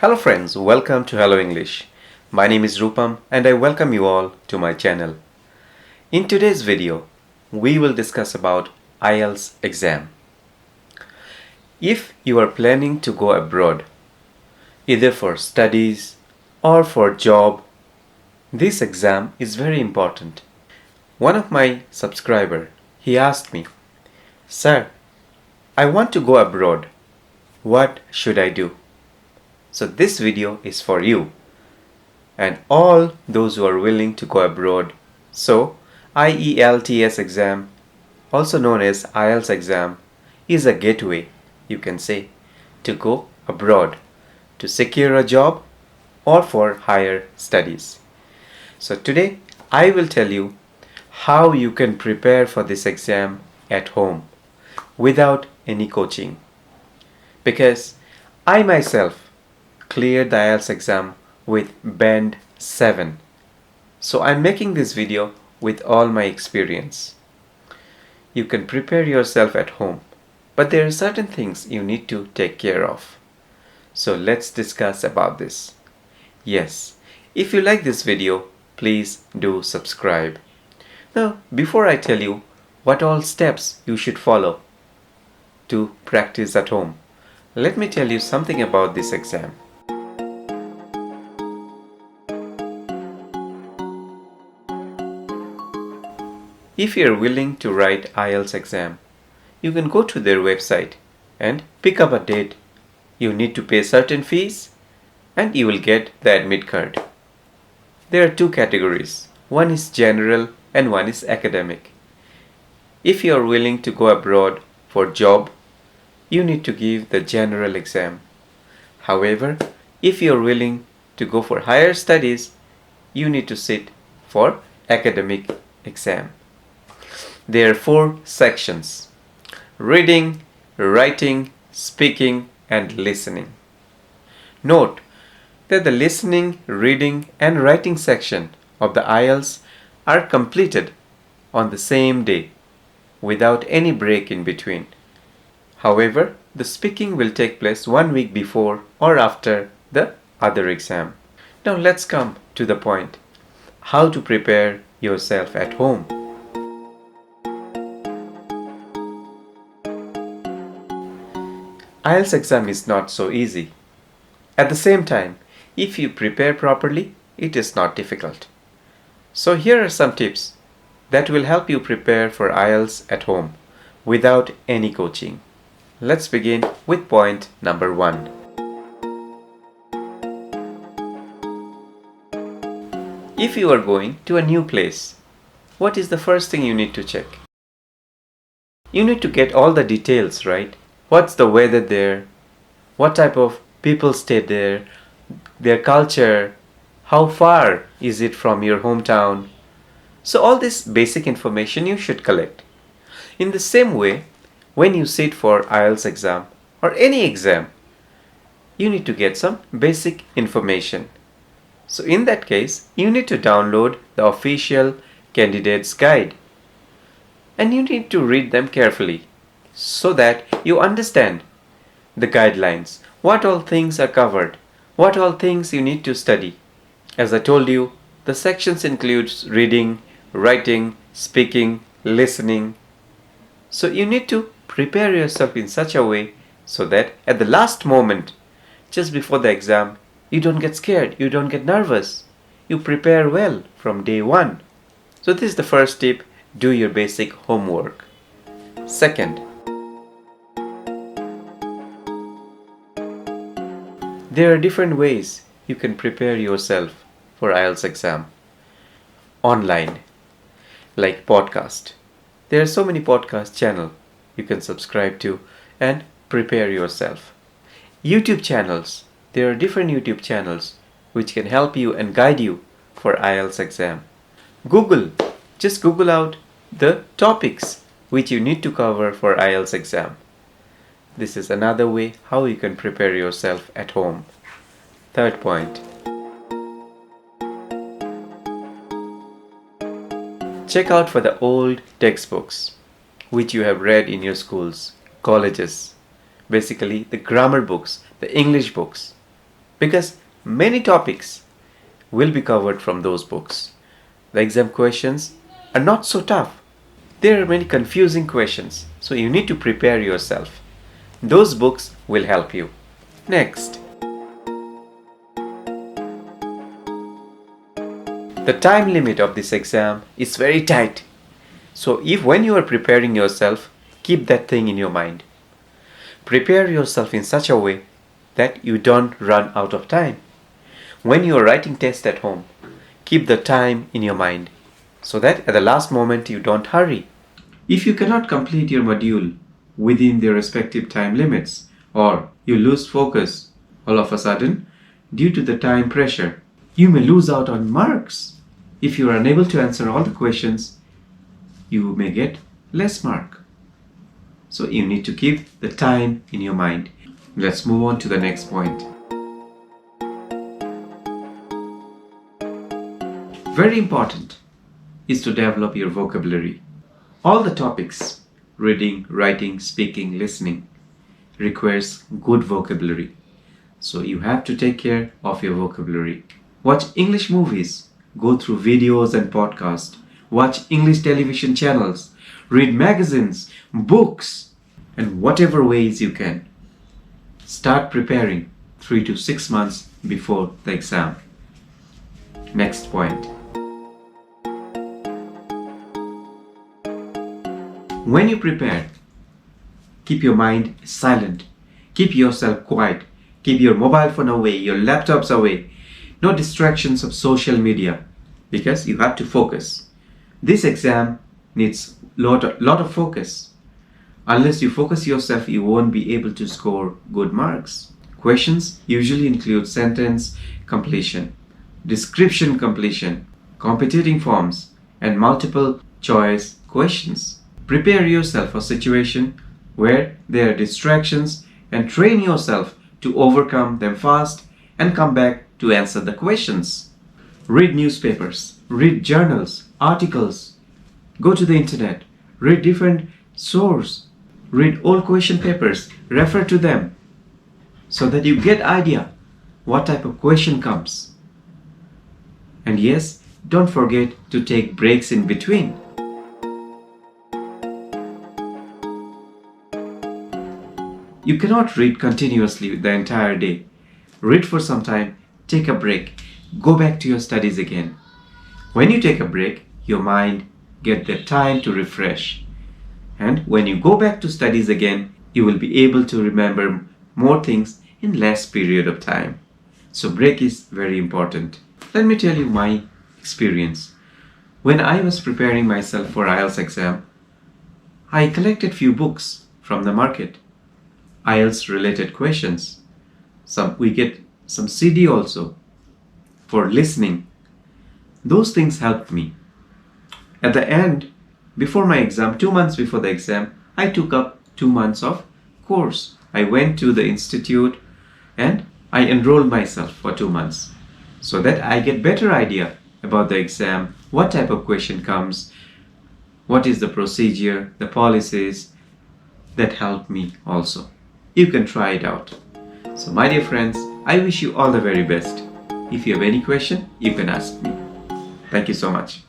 Hello friends, welcome to Hello English. My name is Rupam and I welcome you all to my channel. In today's video, we will discuss about IELTS exam. If you are planning to go abroad, either for studies or for job, this exam is very important. One of my subscriber, he asked me, "Sir, I want to go abroad. What should I do?" So this video is for you and all those who are willing to go abroad. So IELTS exam, also known as IELTS exam, is a gateway, you can say, to go abroad, to secure a job or for higher studies. So today I will tell you how you can prepare for this exam at home without any coaching. Because I myself cleared the IELTS exam with band 7. So I'm making this video with all my experience. You can prepare yourself at home, but there are certain things you need to take care of. So let's discuss about this. Yes, if you like this video, please do subscribe. Now, before I tell you what all steps you should follow to practice at home, let me tell you something about this exam. If you are willing to write IELTS exam, you can go to their website and pick up a date. You need to pay certain fees and you will get the admit card. There are two categories. One is general and one is academic. If you are willing to go abroad for job, you need to give the general exam. However, if you are willing to go for higher studies, you need to sit for academic exam. There are 4 sections: reading, writing, speaking, and listening. Note that the listening, reading, and writing section of the IELTS are completed on the same day without any break in between. However, the speaking will take place 1 week before or after the other exam. Now let's come to the point: how to prepare yourself at home. IELTS exam is not so easy. At the same time, if you prepare properly, it is not difficult. So here are some tips that will help you prepare for IELTS at home without any coaching. Let's begin with point number 1. If you are going to a new place, what is the first thing you need to check? You need to get all the details, right? What's the weather there? What type of people stay there? Their culture? How far is it from your hometown? So all this basic information you should collect. In the same way, when you sit for IELTS exam or any exam, you need to get some basic information. So in that case, you need to download the official candidate's guide. And you need to read them carefully so that you understand the guidelines, what all things are covered, what all things you need to study. As I told you, the sections includes reading, writing, speaking, listening. So you need to prepare yourself in such a way so that at the last moment, just before the exam, you don't get scared, you don't get nervous. You prepare well from day 1. So this is the first tip: do your basic homework. Second, there are different ways you can prepare yourself for IELTS exam. Online, like podcast. There are so many podcast channels you can subscribe to and prepare yourself. YouTube channels. There are different YouTube channels which can help you and guide you for IELTS exam. Google. Just Google out the topics which you need to cover for IELTS exam. This is another way how you can prepare yourself at home. Third point. Check out for the old textbooks which you have read in your schools, colleges. Basically the grammar books, the English books. because many topics will be covered from those books. The exam questions are not so tough. There are many confusing questions, so you need to prepare yourself. Those books will help you. Next, the time limit of this exam is very tight. So if when you are preparing yourself, keep that thing in your mind. Prepare yourself in such a way that you don't run out of time. When you are writing tests at home, keep the time in your mind so that at the last moment you don't hurry. If you cannot complete your module within their respective time limits, or you lose focus all of a sudden due to the time pressure, you may lose out on marks. If you are unable to answer all the questions, you may get less mark. So you need to keep the time in your mind. Let's move on to the next point. Very important is to develop your vocabulary. All the topics, reading, writing, speaking, listening, requires good vocabulary. So you have to take care of your vocabulary. Watch English movies, go through videos and podcasts, watch English television channels, read magazines, books, and whatever ways you can. Start preparing 3 to 6 months before the exam. Next point. When you prepare, keep your mind silent. Keep yourself quiet. Keep your mobile phone away, your laptops away. No distractions of social media, because you have to focus. This exam needs lot of focus. Unless you focus yourself, you won't be able to score good marks. Questions usually include sentence completion, description completion, completing forms, and multiple choice questions. Prepare yourself for a situation where there are distractions and train yourself to overcome them fast and come back to answer the questions. Read newspapers, read journals, articles, go to the internet, read different sources, read old question papers, refer to them so that you get idea what type of question comes. And yes, don't forget to take breaks in between. You cannot read continuously the entire day. Read for some time, take a break, go back to your studies again. When you take a break, your mind gets the time to refresh. And when you go back to studies again, you will be able to remember more things in less period of time. So break is very important. Let me tell you my experience. When I was preparing myself for IELTS exam, I collected few books from the market. IELTS related questions. We get some CD also for listening. Those things helped me. At the end, before my exam, 2 months before the exam, I took up 2 months of course. I went to the institute and I enrolled myself for 2 months so that I get better idea about the exam, what type of question comes, what is the procedure, the policies. That helped me also. You can try it out. So my dear friends, I wish you all the very best. If you have any question, you can ask me. Thank you so much.